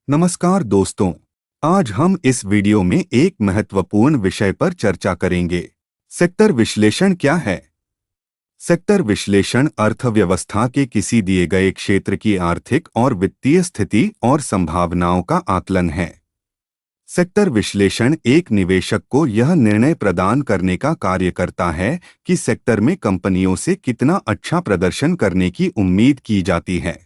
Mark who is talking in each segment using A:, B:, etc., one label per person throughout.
A: नमस्कार दोस्तों। आज हम इस वीडियो में एक महत्वपूर्ण विषय पर चर्चा करेंगे। सेक्टर विश्लेषण क्या है? सेक्टर विश्लेषण अर्थव्यवस्था के किसी दिए गए क्षेत्र की आर्थिक और वित्तीय स्थिति और संभावनाओं का आकलन है। सेक्टर विश्लेषण एक निवेशक को यह निर्णय प्रदान करने का कार्य करता है कि सेक्टर में कंपनियों से कितना अच्छा प्रदर्शन करने की उम्मीद की जाती है।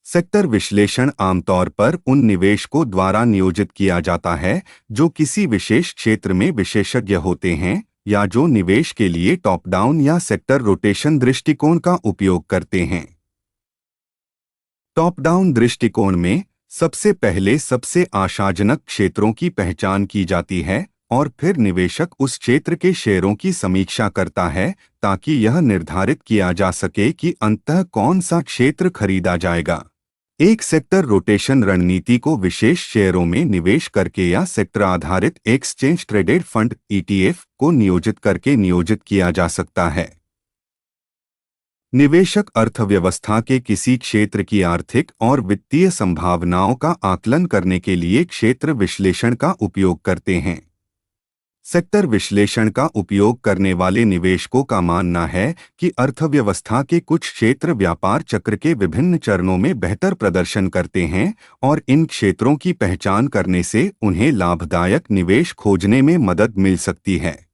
A: सेक्टर विश्लेषण आमतौर पर उन निवेशकों द्वारा नियोजित किया जाता है जो किसी विशेष क्षेत्र में विशेषज्ञ होते हैं या जो निवेश के लिए टॉप डाउन या सेक्टर रोटेशन दृष्टिकोण का उपयोग करते हैं। टॉप डाउन दृष्टिकोण में सबसे पहले सबसे आशाजनक क्षेत्रों की पहचान की जाती है और फिर निवेशक उस क्षेत्र के शेयरों की समीक्षा करता है ताकि यह निर्धारित किया जा सके कि अंततः कौन सा क्षेत्र खरीदा जाएगा। एक सेक्टर रोटेशन रणनीति को विशेष शेयरों में निवेश करके या सेक्टर आधारित एक्सचेंज ट्रेडेड फंड (ETF) को नियोजित करके नियोजित किया जा सकता है। निवेशक अर्थव्यवस्था के किसी क्षेत्र की आर्थिक और वित्तीय संभावनाओं का आकलन करने के लिए क्षेत्र विश्लेषण का उपयोग करते हैं। सेक्टर विश्लेषण का उपयोग करने वाले निवेशकों का मानना है कि अर्थव्यवस्था के कुछ क्षेत्र व्यापार चक्र के विभिन्न चरणों में बेहतर प्रदर्शन करते हैं और इन क्षेत्रों की पहचान करने से उन्हें लाभदायक निवेश खोजने में मदद मिल सकती है।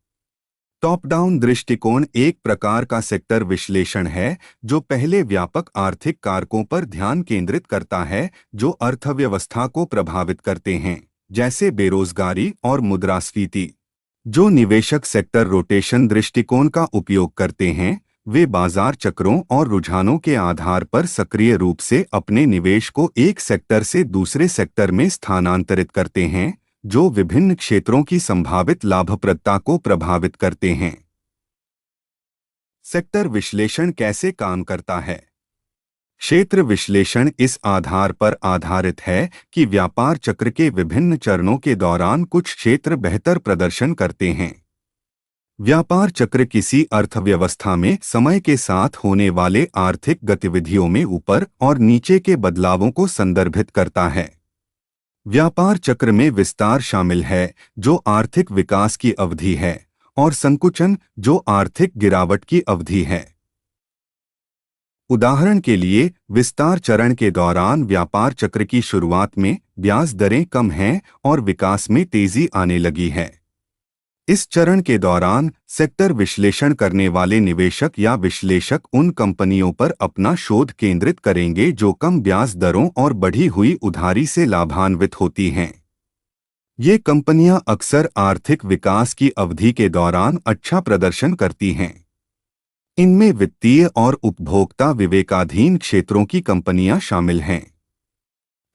A: टॉप डाउन दृष्टिकोण एक प्रकार का सेक्टर विश्लेषण है जो पहले व्यापक आर्थिक कारकों पर ध्यान केंद्रित करता है जो अर्थव्यवस्था को प्रभावित करते हैं, जैसे बेरोजगारी और मुद्रास्फीति। जो निवेशक सेक्टर रोटेशन दृष्टिकोण का उपयोग करते हैं वे बाजार चक्रों और रुझानों के आधार पर सक्रिय रूप से अपने निवेश को एक सेक्टर से दूसरे सेक्टर में स्थानांतरित करते हैं जो विभिन्न क्षेत्रों की संभावित लाभप्रदता को प्रभावित करते हैं। सेक्टर विश्लेषण कैसे काम करता है? क्षेत्र विश्लेषण इस आधार पर आधारित है कि व्यापार चक्र के विभिन्न चरणों के दौरान कुछ क्षेत्र बेहतर प्रदर्शन करते हैं। व्यापार चक्र किसी अर्थव्यवस्था में समय के साथ होने वाले आर्थिक गतिविधियों में ऊपर और नीचे के बदलावों को संदर्भित करता है। व्यापार चक्र में विस्तार शामिल है जो आर्थिक विकास की अवधि है और संकुचन जो आर्थिक गिरावट की अवधि है। उदाहरण के लिए विस्तार चरण के दौरान व्यापार चक्र की शुरुआत में ब्याज दरें कम हैं और विकास में तेजी आने लगी है। इस चरण के दौरान सेक्टर विश्लेषण करने वाले निवेशक या विश्लेषक उन कंपनियों पर अपना शोध केंद्रित करेंगे जो कम ब्याज दरों और बढ़ी हुई उधारी से लाभान्वित होती हैं। ये कंपनियां अक्सर आर्थिक विकास की अवधि के दौरान अच्छा प्रदर्शन करती हैं। इनमें वित्तीय और उपभोक्ता विवेकाधीन क्षेत्रों की कंपनियां शामिल हैं।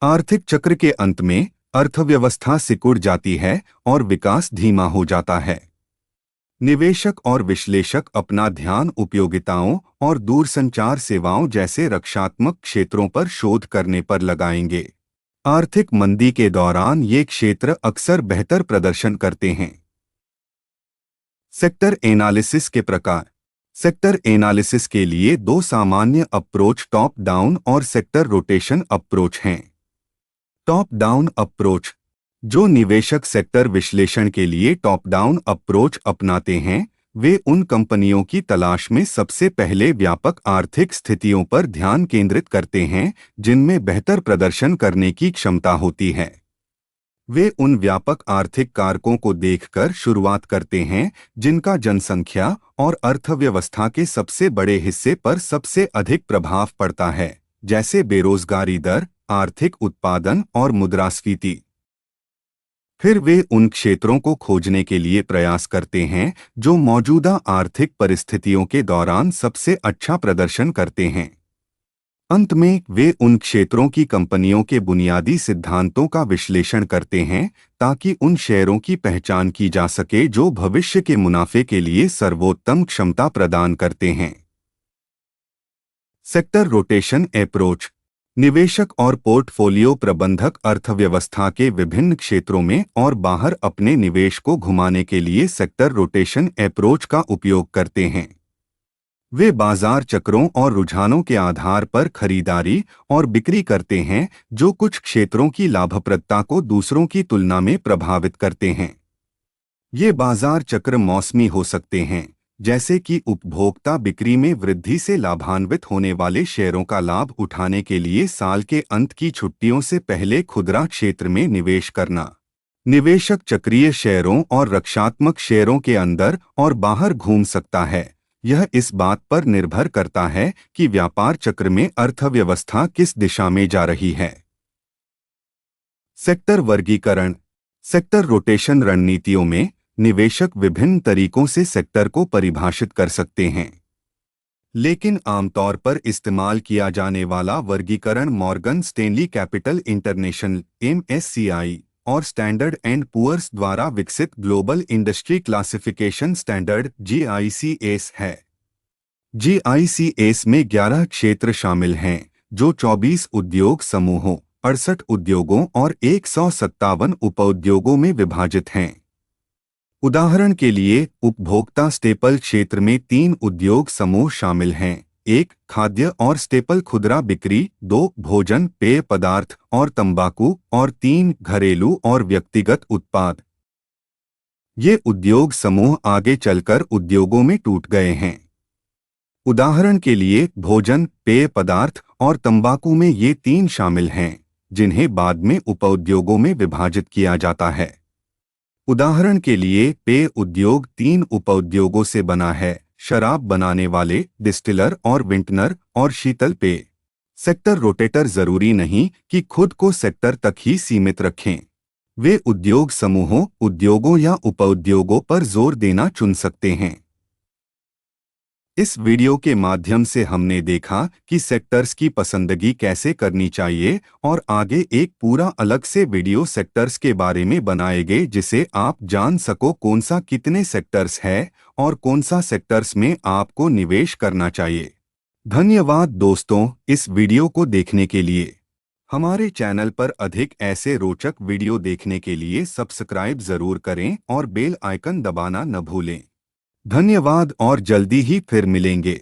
A: आर्थिक चक्र के अंत में अर्थव्यवस्था सिकुड़ जाती है और विकास धीमा हो जाता है। निवेशक और विश्लेषक अपना ध्यान उपयोगिताओं और दूरसंचार सेवाओं जैसे रक्षात्मक क्षेत्रों पर शोध करने पर लगाएंगे। आर्थिक मंदी के दौरान ये क्षेत्र अक्सर बेहतर प्रदर्शन करते हैं। सेक्टर एनालिसिस के प्रकार। सेक्टर एनालिसिस के लिए दो सामान्य अप्रोच टॉप डाउन और सेक्टर रोटेशन अप्रोच हैं। टॉप डाउन अप्रोच जो निवेशक सेक्टर विश्लेषण के लिए टॉप डाउन अप्रोच अपनाते हैं वे उन कंपनियों की तलाश में सबसे पहले व्यापक आर्थिक स्थितियों पर ध्यान केंद्रित करते हैं जिनमें बेहतर प्रदर्शन करने की क्षमता होती है। वे उन व्यापक आर्थिक कारकों को देखकर शुरुआत करते हैं जिनका जनसंख्या और अर्थव्यवस्था के सबसे बड़े हिस्से पर सबसे अधिक प्रभाव पड़ता है, जैसे बेरोजगारी दर, आर्थिक उत्पादन और मुद्रास्फीति। फिर वे उन क्षेत्रों को खोजने के लिए प्रयास करते हैं जो मौजूदा आर्थिक परिस्थितियों के दौरान सबसे अच्छा प्रदर्शन करते हैं। अंत में वे उन क्षेत्रों की कंपनियों के बुनियादी सिद्धांतों का विश्लेषण करते हैं ताकि उन शेयरों की पहचान की जा सके जो भविष्य के मुनाफे के लिए सर्वोत्तम क्षमता प्रदान करते हैं। Sector rotation approach. निवेशक और पोर्टफोलियो प्रबंधक अर्थव्यवस्था के विभिन्न क्षेत्रों में और बाहर अपने निवेश को घुमाने के लिए सेक्टर रोटेशन अप्रोच का उपयोग करते हैं। वे बाजार चक्रों और रुझानों के आधार पर खरीदारी और बिक्री करते हैं, जो कुछ क्षेत्रों की लाभप्रदता को दूसरों की तुलना में प्रभावित करते हैं। ये बाजार चक्र मौसमी हो सकते हैं, जैसे कि उपभोक्ता बिक्री में वृद्धि से लाभान्वित होने वाले शेयरों का लाभ उठाने के लिए साल के अंत की छुट्टियों से पहले खुदरा क्षेत्र में निवेश करना। निवेशक चक्रीय शेयरों और रक्षात्मक शेयरों के अंदर और बाहर घूम सकता है। यह इस बात पर निर्भर करता है कि व्यापार चक्र में अर्थव्यवस्था किस दिशा में जा रही है। सेक्टर वर्गीकरण। सेक्टर रोटेशन रणनीतियों में निवेशक विभिन्न तरीकों से सेक्टर को परिभाषित कर सकते हैं, लेकिन आमतौर पर इस्तेमाल किया जाने वाला वर्गीकरण Morgan Stanley capital international (MSCI) और स्टैंडर्ड एंड पुअर्स द्वारा विकसित global industry classification standard (GICS) है। GICS में 11 क्षेत्र शामिल हैं, जो 24 उद्योग समूहों, 68 उद्योगों और 157 उपउद्योगों में विभाजित हैं। उदाहरण के लिए, उपभोक्ता स्टेपल क्षेत्र में 3 उद्योग समूह शामिल हैं: 1 खाद्य और स्टेपल खुदरा बिक्री, 2 भोजन पेय पदार्थ और तंबाकू, और 3 घरेलू और व्यक्तिगत उत्पाद। ये उद्योग समूह आगे चलकर उद्योगों में टूट गए हैं। उदाहरण के लिए, भोजन पेय पदार्थ और तंबाकू में ये 3 शामिल हैं, जिन्हें बाद में उपउद्योगों में विभाजित किया जाता है। उदाहरण के लिए, पेय उद्योग 3 उपउद्योगों से बना है: शराब बनाने वाले, डिस्टिलर और विंटनर, और शीतल पेय। सेक्टर रोटेटर जरूरी नहीं कि खुद को सेक्टर तक ही सीमित रखें। वे उद्योग समूहों, उद्योगों या उपउद्योगों पर जोर देना चुन सकते हैं। इस वीडियो के माध्यम से हमने देखा कि सेक्टर्स की पसंदगी कैसे करनी चाहिए, और आगे एक पूरा अलग से वीडियो सेक्टर्स के बारे में बनाएंगे, जिसे आप जान सको कौन सा कितने सेक्टर्स है और कौन सा सेक्टर्स में आपको निवेश करना चाहिए। धन्यवाद दोस्तों, इस वीडियो को देखने के लिए। हमारे चैनल पर अधिक ऐसे रोचक वीडियो देखने के लिए सब्सक्राइब जरूर करें और बेल आइकन दबाना न भूलें। धन्यवाद और जल्दी ही फिर मिलेंगे।